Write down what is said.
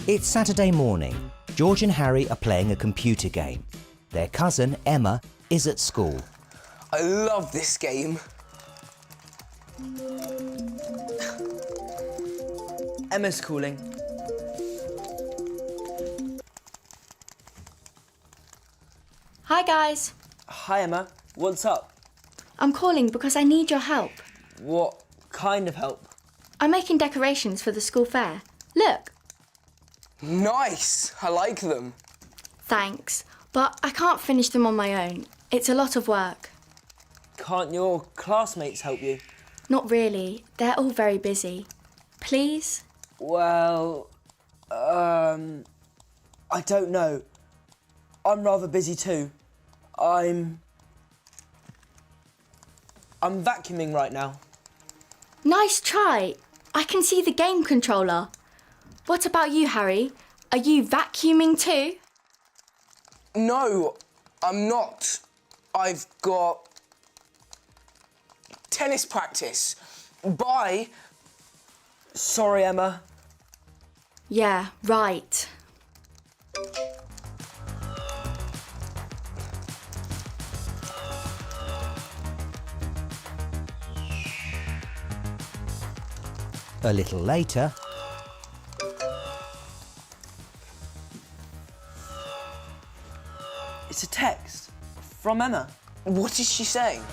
It's Saturday morning. George and Harry are playing a computer game. Their cousin, Emma, is at school. I love this game. Emma's calling. Hi guys, Hi, Emma. What's up? I'm calling because I need your help. What kind of help? I'm making decorations for the school fair. Look. Nice! I like them. Thanks, but I can't finish them on my own. It's a lot of work. Can't your classmates help you? Not really. They're all very busy. Please? Well, I don't know. I'm rather busy too. I'm vacuuming right now. Nice try. I can see the game controller. What about you, Harry? Are you vacuuming too? No, I'm not. I've got tennis practice. Bye. Sorry, Emma. Yeah, right. A little later, It's a text from Emma. What is she saying?